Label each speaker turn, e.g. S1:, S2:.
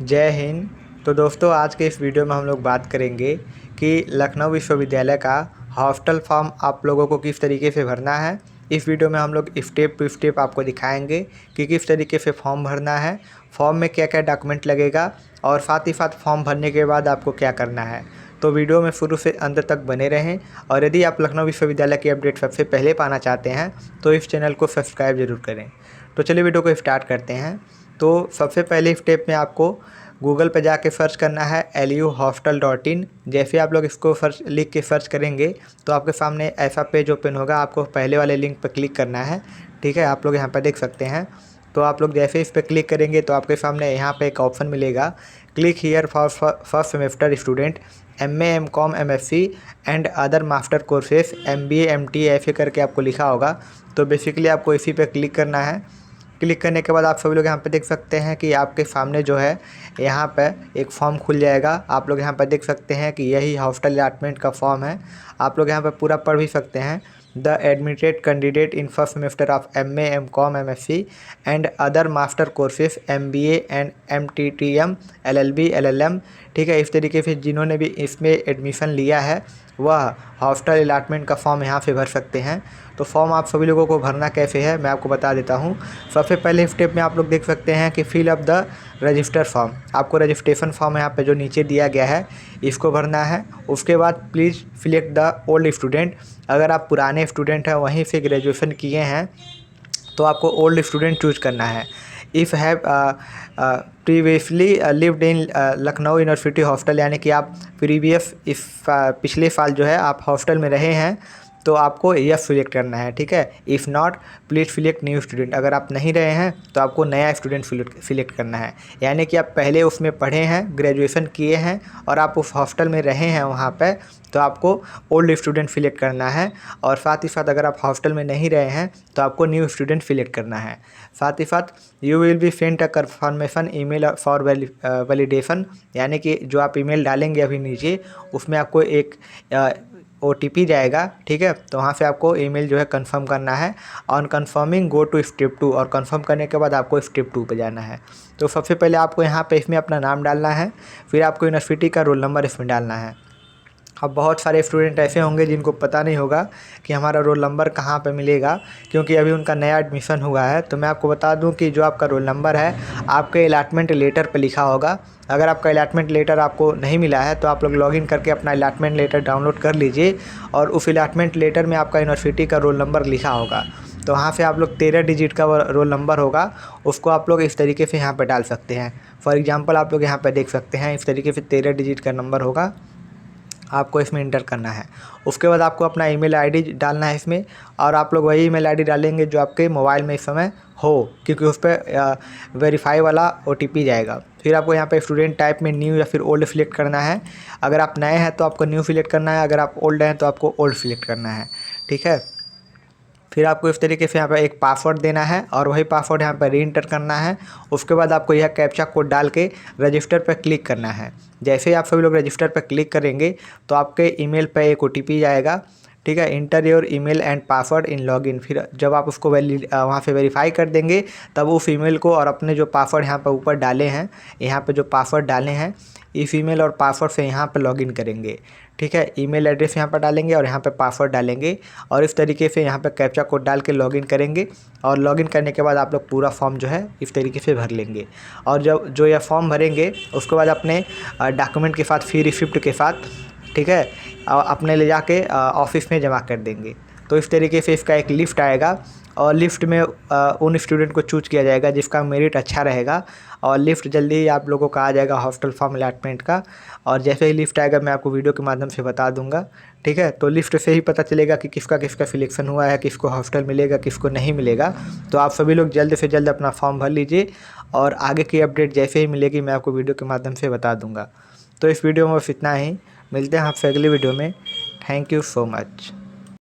S1: जय हिंद। तो दोस्तों, आज के इस वीडियो में हम लोग बात करेंगे कि लखनऊ विश्वविद्यालय का हॉस्टल फॉर्म आप लोगों को किस तरीके से भरना है। इस वीडियो में हम लोग स्टेप टू स्टेप आपको दिखाएंगे कि किस तरीके से फॉर्म भरना है, फॉर्म में क्या क्या डॉक्यूमेंट लगेगा और साथ ही साथ फॉर्म भरने के बाद आपको क्या करना है। तो वीडियो में शुरू से अंत तक बने रहें और यदि आप लखनऊ विश्वविद्यालय की अपडेट सबसे पहले पाना चाहते हैं तो इस चैनल को सब्सक्राइब ज़रूर करें। तो चलिए वीडियो को स्टार्ट करते हैं। तो सबसे पहले स्टेप में आपको गूगल पे जाके सर्च करना है luhostel.in। जैसे आप लोग इसको लिख के सर्च करेंगे तो आपके सामने ऐसा पेज ओपन होगा। आपको पहले वाले लिंक पर क्लिक करना है, ठीक है। आप लोग यहाँ पर देख सकते हैं। तो आप लोग जैसे इस पर क्लिक करेंगे तो आपके सामने यहाँ पे एक ऑप्शन मिलेगा, click here for first semester student MA MCOM MSc and other master courses MBA MT ऐसे करके आपको लिखा होगा। तो बेसिकली आपको इसी पे क्लिक करना है। क्लिक करने के बाद आप सभी लोग यहाँ पे देख सकते हैं कि आपके सामने जो है यहाँ पे एक फॉर्म खुल जाएगा। आप लोग यहाँ पे देख सकते हैं कि यही हॉस्टल अलॉटमेंट का फॉर्म है। आप लोग यहाँ पे पूरा पढ़ भी सकते हैं। The admitted candidate in first semester of MA MCOM MSc and other master courses MBA and MTTM LLB LLM, ठीक है। इस तरीके से जिन्होंने भी इसमें एडमिशन लिया है वह हॉस्टल अलॉटमेंट का फॉर्म यहाँ से भर सकते हैं। तो फॉर्म आप सभी लोगों को भरना कैसे है मैं आपको बता देता हूँ। सबसे पहले स्टेप में आप लोग देख सकते हैं कि fill up the register form. आपको रजिस्ट्रेशन फॉर्म यहाँ पे जो नीचे दिया गया है इसको भरना है। उसके बाद please select the old student. अगर आप पुराने स्टूडेंट हैं, वहीं से ग्रेजुएशन किए हैं, तो आपको ओल्ड स्टूडेंट चूज करना है। If have previously lived in Lucknow university hostel, यानी कि आप पिछले साल जो है आप हॉस्टल में रहे हैं तो आपको यस सिलेक्ट करना है, ठीक है। If not please select new student. अगर आप नहीं रहे हैं तो आपको नया स्टूडेंट सिलेक्ट करना है, यानी कि आप पहले उसमें पढ़े हैं, ग्रेजुएशन किए हैं और आप उस हॉस्टल में रहे हैं वहाँ पे, तो आपको ओल्ड स्टूडेंट सिलेक्ट करना है। और साथ ही साथ अगर आप हॉस्टल में नहीं रहे हैं तो आपको न्यू स्टूडेंट सिलेक्ट करना है। साथ ही साथ you will be sent a confirmation email for validation, यानी कि जो आप ईमेल डालेंगे अभी नीचे उसमें आपको एक OTP जाएगा, ठीक है। तो वहाँ से आपको ईमेल जो है कंफर्म करना है। On confirming go to step 2, और कंफर्म करने के बाद आपको स्टेप 2 पे जाना है। तो सबसे पहले आपको यहाँ पे इसमें अपना नाम डालना है, फिर आपको यूनिवर्सिटी का रोल नंबर इसमें डालना है। अब बहुत सारे स्टूडेंट ऐसे होंगे जिनको पता नहीं होगा कि हमारा रोल नंबर कहाँ पे मिलेगा, क्योंकि अभी उनका नया एडमिशन हुआ है। तो मैं आपको बता दूं कि जो आपका रोल नंबर है आपके अलॉटमेंट लेटर पे लिखा होगा। अगर आपका अलॉटमेंट लेटर आपको नहीं मिला है तो आप लोग लॉगिन करके अपना अलॉटमेंट लेटर डाउनलोड कर लीजिए, और उस अलॉटमेंट लेटर में आपका यूनिवर्सिटी का रोल नंबर लिखा होगा। तो वहाँ से आप लोग 13 डिजिट का रोल नंबर होगा, उसको आप लोग इस तरीके से यहाँ पर डाल सकते हैं। फॉर एग्ज़ाम्पल आप लोग यहाँ पर देख सकते हैं, इस तरीके से 13 डिजिट का नंबर होगा, आपको इसमें इंटर करना है। उसके बाद आपको अपना ईमेल आईडी डालना है इसमें, और आप लोग वही ईमेल आईडी डालेंगे जो आपके मोबाइल में इस समय हो, क्योंकि उस पर वेरीफाई वाला OTP जाएगा। फिर आपको यहाँ पे स्टूडेंट टाइप में न्यू या फिर ओल्ड सिलेक्ट करना है। अगर आप नए हैं तो आपको न्यू सिलेक्ट करना है, अगर आप ओल्ड हैं तो आपको ओल्ड सिलेक्ट करना है, ठीक है। फिर आपको इस तरीके से यहाँ पर एक पासवर्ड देना है और वही पासवर्ड यहाँ पर री इंटर करना है। उसके बाद आपको यह कैप्चा कोड डाल के रजिस्टर पर क्लिक करना है। जैसे ही आप सभी लोग रजिस्टर पर क्लिक करेंगे तो आपके ईमेल पर एक OTP जाएगा, ठीक है। Inter your email and password in login. फिर जब आप उसको वहाँ से वेरीफाई कर देंगे तब उस ईमेल को और अपने जो पासवर्ड यहाँ पर ऊपर डाले हैं, यहाँ पे जो पासवर्ड डाले हैं, इस ईमेल और पासवर्ड से यहाँ पे लॉगिन करेंगे, ठीक है। ईमेल एड्रेस यहाँ पर डालेंगे और यहाँ पे पासवर्ड डालेंगे, और इस तरीके से यहाँ पे कैप्चा कोड डाल के लॉगिन करेंगे। और लॉगिन करने के बाद आप लोग पूरा फॉर्म जो है इस तरीके से भर लेंगे। और जब जो यह फॉर्म भरेंगे उसके बाद अपने डॉक्यूमेंट के साथ, फी रिसिप्ट के साथ, ठीक है, अपने ले जाके ऑफिस में जमा कर देंगे। तो इस तरीके से इसका एक लिस्ट आएगा, और लिस्ट में उन स्टूडेंट को चूज किया जाएगा जिसका मेरिट अच्छा रहेगा। और लिस्ट जल्दी ही आप लोगों का आ जाएगा हॉस्टल फॉर्म अलॉटमेंट का, और जैसे ही लिस्ट आएगा मैं आपको वीडियो के माध्यम से बता दूंगा, ठीक है। तो लिस्ट से ही पता चलेगा कि किसका किसका सिलेक्शन हुआ है, किसको हॉस्टल मिलेगा, किसको नहीं मिलेगा। तो आप सभी लोग जल्द से जल्द अपना फॉर्म भर लीजिए, और आगे की अपडेट जैसे ही मिलेगी मैं आपको वीडियो के माध्यम से बता दूँगा। तो इस वीडियो में बस इतना ही, मिलते हैं आपसे अगली वीडियो में। Thank you so much.